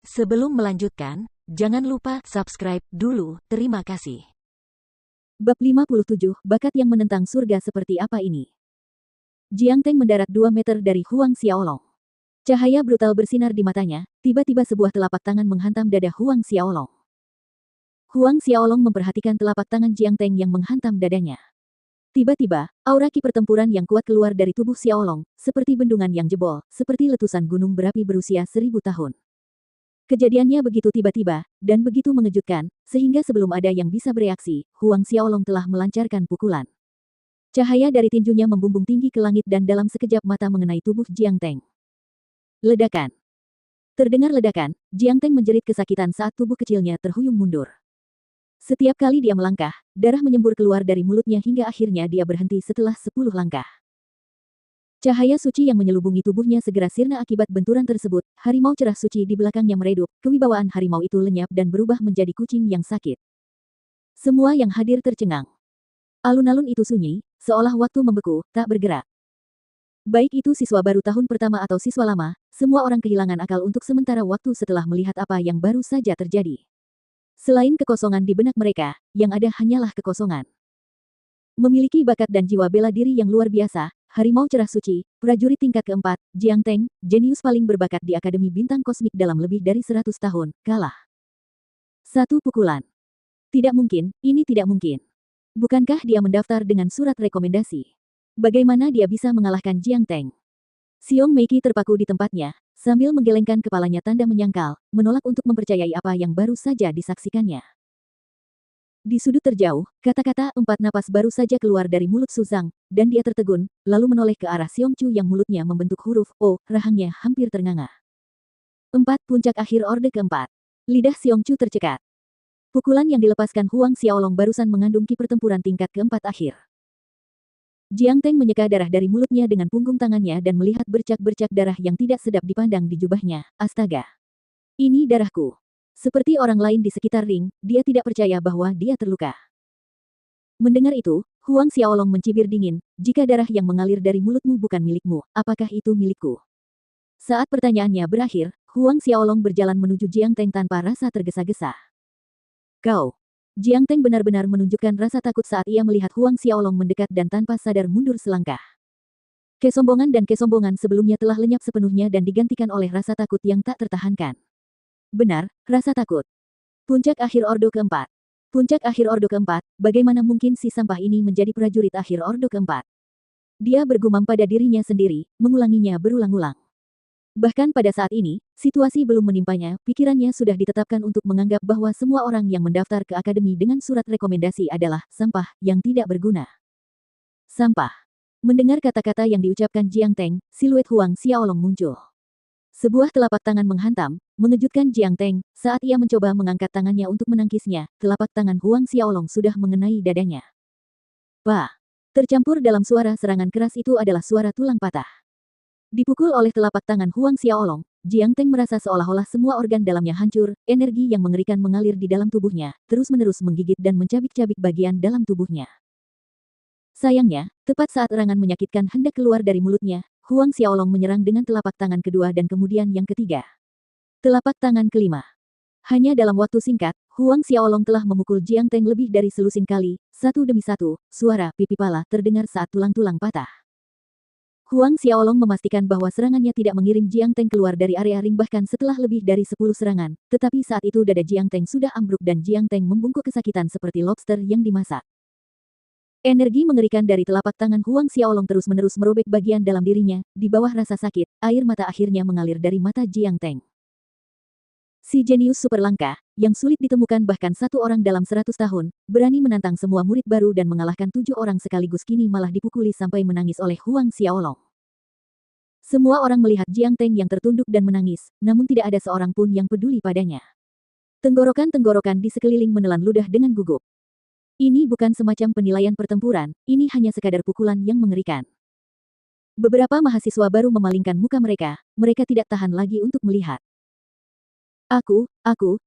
Sebelum melanjutkan, jangan lupa subscribe dulu. Terima kasih. Bab 57, Bakat yang menentang surga seperti apa ini? Jiang Teng mendarat 2 meter dari Huang Xiaolong. Cahaya brutal bersinar di matanya, tiba-tiba sebuah telapak tangan menghantam dada Huang Xiaolong. Huang Xiaolong memperhatikan telapak tangan Jiang Teng yang menghantam dadanya. Tiba-tiba, aura ki pertempuran yang kuat keluar dari tubuh Xiaolong, seperti bendungan yang jebol, seperti letusan gunung berapi berusia 1000 tahun. Kejadiannya begitu tiba-tiba, dan begitu mengejutkan, sehingga sebelum ada yang bisa bereaksi, Huang Xiaolong telah melancarkan pukulan. Cahaya dari tinjunya membumbung tinggi ke langit dan dalam sekejap mata mengenai tubuh Jiang Teng. Ledakan. Terdengar ledakan, Jiang Teng menjerit kesakitan saat tubuh kecilnya terhuyung mundur. Setiap kali dia melangkah, darah menyembur keluar dari mulutnya hingga akhirnya dia berhenti setelah 10 langkah. Cahaya suci yang menyelubungi tubuhnya segera sirna akibat benturan tersebut, harimau cerah suci di belakangnya meredup, kewibawaan harimau itu lenyap dan berubah menjadi kucing yang sakit. Semua yang hadir tercengang. Alun-alun itu sunyi, seolah waktu membeku, tak bergerak. Baik itu siswa baru tahun pertama atau siswa lama, semua orang kehilangan akal untuk sementara waktu setelah melihat apa yang baru saja terjadi. Selain kekosongan di benak mereka, yang ada hanyalah kekosongan. Memiliki bakat dan jiwa bela diri yang luar biasa, harimau cerah suci, prajurit tingkat keempat, Jiang Teng, jenius paling berbakat di Akademi Bintang Kosmik dalam lebih dari 100 tahun, kalah. Satu pukulan. Tidak mungkin, ini tidak mungkin. Bukankah dia mendaftar dengan surat rekomendasi? Bagaimana dia bisa mengalahkan Jiang Teng? Xiong Meiki terpaku di tempatnya, sambil menggelengkan kepalanya tanda menyangkal, menolak untuk mempercayai apa yang baru saja disaksikannya. Di sudut terjauh, kata-kata 4 napas baru saja keluar dari mulut Suzang, dan dia tertegun, lalu menoleh ke arah Xiong Chu yang mulutnya membentuk huruf O, rahangnya hampir ternganga. 4 puncak akhir orde keempat. Lidah Xiong Chu tercekat. Pukulan yang dilepaskan Huang Xiaolong barusan mengandung ki pertempuran tingkat keempat akhir. Jiang Teng menyeka darah dari mulutnya dengan punggung tangannya dan melihat bercak-bercak darah yang tidak sedap dipandang di jubahnya. Astaga! Ini darahku. Seperti orang lain di sekitar ring, dia tidak percaya bahwa dia terluka. Mendengar itu, Huang Xiaolong mencibir dingin, jika darah yang mengalir dari mulutmu bukan milikmu, apakah itu milikku? Saat pertanyaannya berakhir, Huang Xiaolong berjalan menuju Jiang Teng tanpa rasa tergesa-gesa. Kau! Jiang Teng benar-benar menunjukkan rasa takut saat ia melihat Huang Xiaolong mendekat dan tanpa sadar mundur selangkah. Kesombongan dan kesombongan sebelumnya telah lenyap sepenuhnya dan digantikan oleh rasa takut yang tak tertahankan. Benar, rasa takut. Puncak akhir ordo keempat. Puncak akhir ordo keempat, bagaimana mungkin si sampah ini menjadi prajurit akhir ordo keempat? Dia bergumam pada dirinya sendiri, mengulanginya berulang-ulang. Bahkan pada saat ini, situasi belum menimpanya, pikirannya sudah ditetapkan untuk menganggap bahwa semua orang yang mendaftar ke akademi dengan surat rekomendasi adalah sampah yang tidak berguna. Sampah. Mendengar kata-kata yang diucapkan Jiang Teng, siluet Huang Xiaolong muncul. Sebuah telapak tangan menghantam, mengejutkan Jiang Teng, saat ia mencoba mengangkat tangannya untuk menangkisnya, telapak tangan Huang Xiaolong sudah mengenai dadanya. Bah! Tercampur dalam suara serangan keras itu adalah suara tulang patah. Dipukul oleh telapak tangan Huang Xiaolong, Jiang Teng merasa seolah-olah semua organ dalamnya hancur, energi yang mengerikan mengalir di dalam tubuhnya, terus-menerus menggigit dan mencabik-cabik bagian dalam tubuhnya. Sayangnya, tepat saat erangan menyakitkan hendak keluar dari mulutnya, Huang Xiaolong menyerang dengan telapak tangan kedua dan kemudian yang ketiga. Telapak tangan kelima. Hanya dalam waktu singkat, Huang Xiaolong telah memukul Jiang Teng lebih dari selusin kali, satu demi satu, suara pipi pala terdengar saat tulang-tulang patah. Huang Xiaolong memastikan bahwa serangannya tidak mengirim Jiang Teng keluar dari area ring bahkan setelah lebih dari 10 serangan, tetapi saat itu dada Jiang Teng sudah ambruk dan Jiang Teng membungkuk kesakitan seperti lobster yang dimasak. Energi mengerikan dari telapak tangan Huang Xiaolong terus-menerus merobek bagian dalam dirinya, di bawah rasa sakit, air mata akhirnya mengalir dari mata Jiang Teng. Si jenius super langka, yang sulit ditemukan bahkan satu orang dalam 100 tahun, berani menantang semua murid baru dan mengalahkan 7 orang sekaligus kini malah dipukuli sampai menangis oleh Huang Xiaolong. Semua orang melihat Jiang Teng yang tertunduk dan menangis, namun tidak ada seorang pun yang peduli padanya. Tenggorokan-tenggorokan di sekeliling menelan ludah dengan gugup. Ini bukan semacam penilaian pertempuran, ini hanya sekadar pukulan yang mengerikan. Beberapa mahasiswa baru memalingkan muka mereka tidak tahan lagi untuk melihat.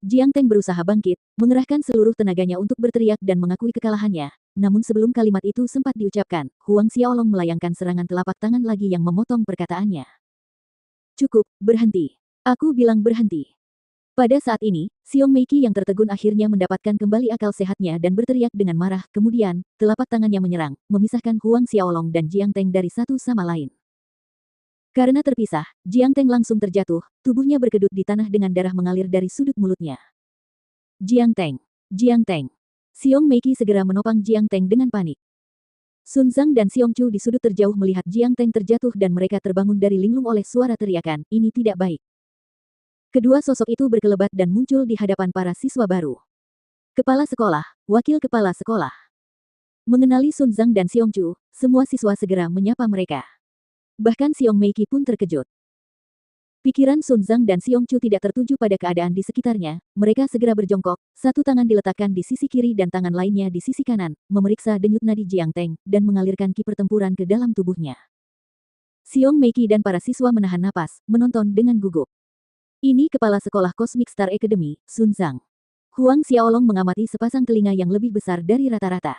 Jiang Teng berusaha bangkit, mengerahkan seluruh tenaganya untuk berteriak dan mengakui kekalahannya. Namun sebelum kalimat itu sempat diucapkan, Huang Xiaolong melayangkan serangan telapak tangan lagi yang memotong perkataannya. Cukup, berhenti. Aku bilang berhenti. Pada saat ini, Xiong Meiki yang tertegun akhirnya mendapatkan kembali akal sehatnya dan berteriak dengan marah. Kemudian, telapak tangannya menyerang, memisahkan Huang Xiaolong dan Jiang Teng dari satu sama lain. Karena terpisah, Jiang Teng langsung terjatuh, tubuhnya berkedut di tanah dengan darah mengalir dari sudut mulutnya. Jiang Teng! Jiang Teng! Xiong Meiki segera menopang Jiang Teng dengan panik. Sun Zhang dan Xiong Chu di sudut terjauh melihat Jiang Teng terjatuh dan mereka terbangun dari linglung oleh suara teriakan, ini tidak baik. Kedua sosok itu berkelebat dan muncul di hadapan para siswa baru. Kepala sekolah, wakil kepala sekolah. Mengenali Sun Zhang dan Xiong Chu, semua siswa segera menyapa mereka. Bahkan Xiong Meiki pun terkejut. Pikiran Sun Zhang dan Xiong Chu tidak tertuju pada keadaan di sekitarnya, mereka segera berjongkok, satu tangan diletakkan di sisi kiri dan tangan lainnya di sisi kanan, memeriksa denyut nadi Jiang Teng, dan mengalirkan ki pertempuran ke dalam tubuhnya. Xiong Meiki dan para siswa menahan napas, menonton dengan gugup. Ini kepala sekolah Cosmic Star Academy, Sun Zhang. Huang Xiaolong mengamati sepasang telinga yang lebih besar dari rata-rata.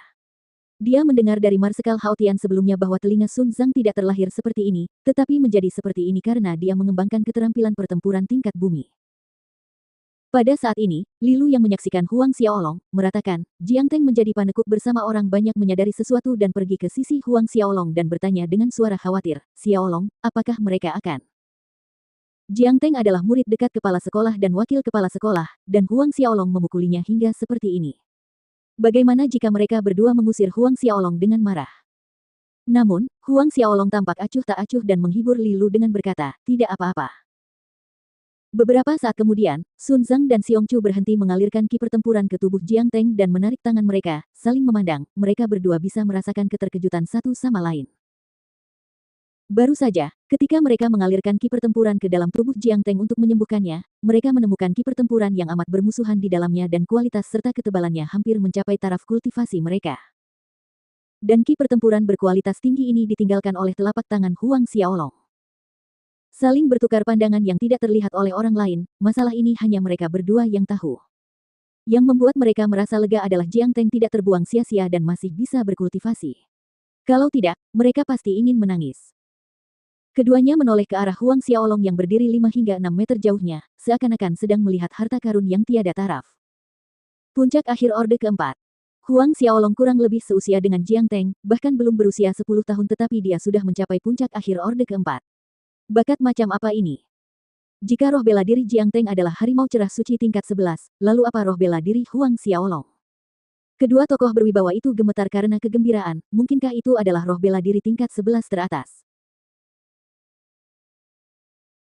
Dia mendengar dari Marsekal Haotian sebelumnya bahwa telinga Sun Zhang tidak terlahir seperti ini, tetapi menjadi seperti ini karena dia mengembangkan keterampilan pertempuran tingkat bumi. Pada saat ini, Lilu yang menyaksikan Huang Xiaolong, meratakan, Jiang Teng menjadi panekuk bersama orang banyak menyadari sesuatu dan pergi ke sisi Huang Xiaolong dan bertanya dengan suara khawatir, Xiaolong, apakah mereka akan? Jiang Teng adalah murid dekat kepala sekolah dan wakil kepala sekolah, dan Huang Xiaolong memukulinya hingga seperti ini. Bagaimana jika mereka berdua mengusir Huang Xiaolong dengan marah? Namun, Huang Xiaolong tampak acuh tak acuh dan menghibur Lilu dengan berkata, tidak apa-apa. Beberapa saat kemudian, Sun Zhang dan Xiong Chu berhenti mengalirkan ki pertempuran ke tubuh Jiang Teng dan menarik tangan mereka, saling memandang, mereka berdua bisa merasakan keterkejutan satu sama lain. Baru saja, ketika mereka mengalirkan ki pertempuran ke dalam tubuh Jiang Teng untuk menyembuhkannya, mereka menemukan ki pertempuran yang amat bermusuhan di dalamnya dan kualitas serta ketebalannya hampir mencapai taraf kultivasi mereka. Dan ki pertempuran berkualitas tinggi ini ditinggalkan oleh telapak tangan Huang Xiaolong. Saling bertukar pandangan yang tidak terlihat oleh orang lain, masalah ini hanya mereka berdua yang tahu. Yang membuat mereka merasa lega adalah Jiang Teng tidak terbuang sia-sia dan masih bisa berkultivasi. Kalau tidak, mereka pasti ingin menangis. Keduanya menoleh ke arah Huang Xiaolong yang berdiri 5 hingga 6 meter jauhnya, seakan-akan sedang melihat harta karun yang tiada taraf. Puncak akhir Orde keempat. Huang Xiaolong kurang lebih seusia dengan Jiang Teng, bahkan belum berusia 10 tahun tetapi dia sudah mencapai puncak akhir Orde keempat. Bakat macam apa ini? Jika roh bela diri Jiang Teng adalah harimau cerah suci tingkat 11, lalu apa roh bela diri Huang Xiaolong? Kedua tokoh berwibawa itu gemetar karena kegembiraan, mungkinkah itu adalah roh bela diri tingkat 11 teratas?